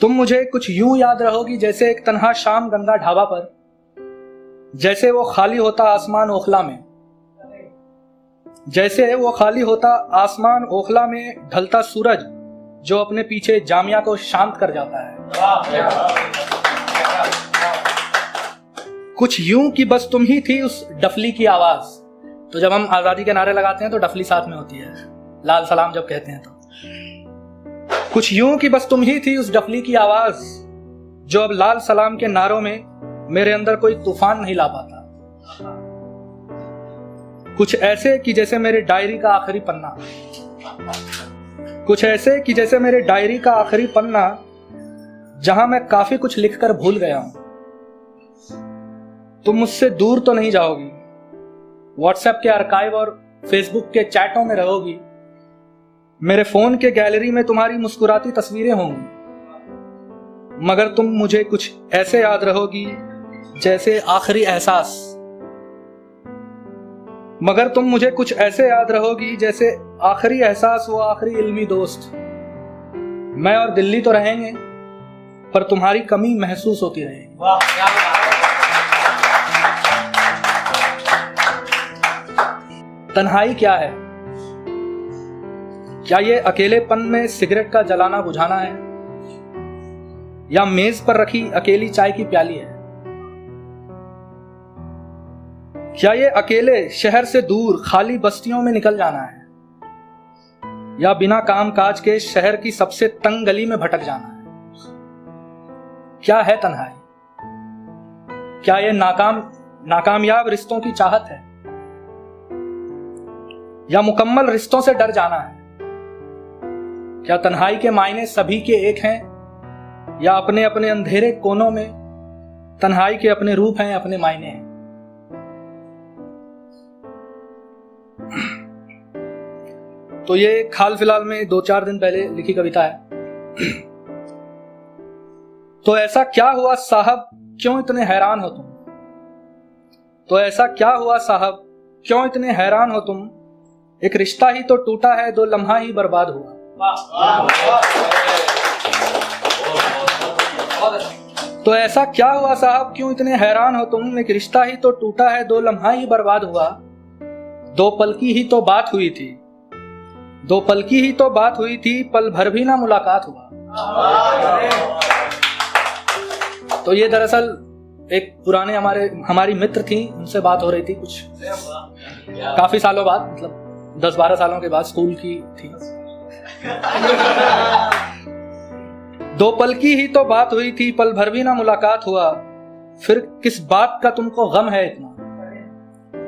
तुम मुझे कुछ यूं याद रहोगी जैसे एक तन्हा शाम गंगा ढाबा पर, जैसे वो खाली होता आसमान ओखला में, जैसे वो खाली होता आसमान ओखला में ढलता सूरज जो अपने पीछे जामिया को शांत कर जाता है। कुछ यूं कि बस तुम ही थी उस डफली की आवाज। तो जब हम आजादी के नारे लगाते हैं तो डफली साथ में होती है, लाल सलाम जब कहते हैं तो। कुछ यूं कि बस तुम ही थी उस डफली की आवाज जो अब लाल सलाम के नारों में मेरे अंदर कोई तूफान नहीं ला पाता। कुछ ऐसे कि जैसे मेरे डायरी का आखिरी पन्ना, कुछ ऐसे कि जैसे मेरे डायरी का आखिरी पन्ना जहां मैं काफी कुछ लिखकर भूल गया हूं। तुम मुझसे दूर तो नहीं जाओगी, व्हाट्सएप के आर्काइव और फेसबुक के चैटों में रहोगी, मेरे फोन के गैलरी में तुम्हारी मुस्कुराती तस्वीरें होंगी, मगर तुम मुझे कुछ ऐसे याद रहोगी जैसे आखिरी एहसास, मगर तुम मुझे कुछ ऐसे याद रहोगी जैसे आखिरी एहसास, वो आखिरी इल्मी दोस्त। मैं और दिल्ली तो रहेंगे पर तुम्हारी कमी महसूस होती रहेगी। तन्हाई क्या है? क्या ये अकेलेपन में सिगरेट का जलाना बुझाना है, या मेज पर रखी अकेली चाय की प्याली है? क्या ये अकेले शहर से दूर खाली बस्तियों में निकल जाना है, या बिना काम काज के शहर की सबसे तंग गली में भटक जाना है? क्या है तन्हाई? क्या ये नाकामयाब रिश्तों की चाहत है, या मुकम्मल रिश्तों से डर जाना है? क्या तन्हाई के मायने सभी के एक हैं, या अपने अपने अंधेरे कोनों में तन्हाई के अपने रूप हैं, अपने मायने हैं? तो ये हाल फिलहाल में 2-4 दिन पहले लिखी कविता है। तो ऐसा क्या हुआ साहब क्यों इतने हैरान हो तुम? तो ऐसा क्या हुआ साहब क्यों इतने हैरान हो तुम? एक रिश्ता ही तो टूटा है, 2 लम्हा ही बर्बाद हुआ। तो ऐसा क्या हुआ साहब क्यों इतने हैरान हो तुम? एक रिश्ता ही तो टूटा है, 2 लम्हा ही बर्बाद हुआ। 2 पल की ही तो बात हुई थी, 2 पल की ही तो बात हुई थी, पल भर भी ना मुलाकात हुआ। तो ये दरअसल एक पुराने हमारी मित्र थी, उनसे बात हो रही थी कुछ काफी सालों बाद, मतलब 10-12 सालों के बाद, स्कूल की थी। 2 पल की ही तो बात हुई थी, पल भर भी ना मुलाकात हुआ। फिर किस बात का तुमको गम है इतना?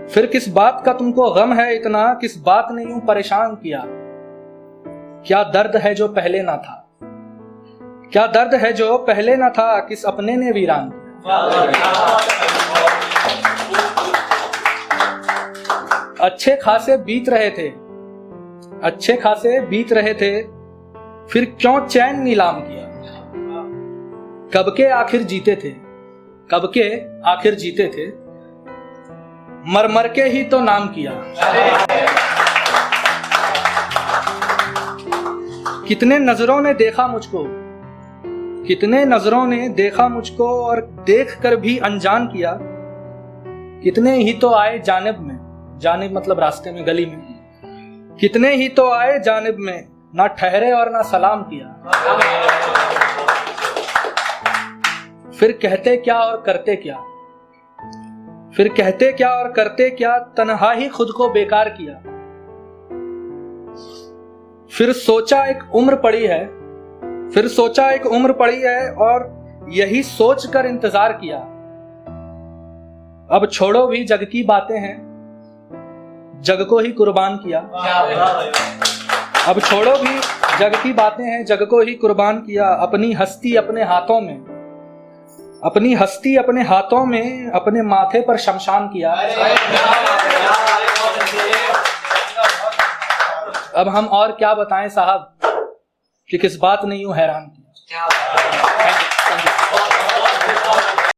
फिर किस बात का तुमको गम है इतना? किस बात ने यूं परेशान किया? क्या दर्द है जो पहले ना था? क्या दर्द है जो पहले ना था? किस अपने ने वीरान किया? अच्छे खासे बीत रहे थे, अच्छे खासे बीत रहे थे, फिर क्यों चैन नीलाम किया? कब के आखिर जीते थे, कब के आखिर जीते थे, मर मर के ही तो नाम किया। कितने नजरों ने देखा मुझको, कितने नजरों ने देखा मुझको, और देख कर भी अनजान किया। कितने ही तो आए जानिब में, जानिब मतलब रास्ते में, गली में, कितने ही तो आए जानिब में, ना ठहरे और ना सलाम किया। फिर कहते क्या और करते क्या, फिर कहते क्या और करते क्या, तन्हा ही खुद को बेकार किया। फिर सोचा एक उम्र पड़ी है, फिर सोचा एक उम्र पड़ी है, और यही सोच कर इंतजार किया। अब छोड़ो भी जग की बातें हैं, जग को ही कुर्बान किया। अब छोड़ो भी जग की बातें हैं, जग को ही कुर्बान किया। अपनी हस्ती अपने हाथों में, अपनी हस्ती अपने हाथों में, अपने माथे पर शमशान किया। अब हम और क्या बताएं साहब कि किस बात ने यूं हैरान किया।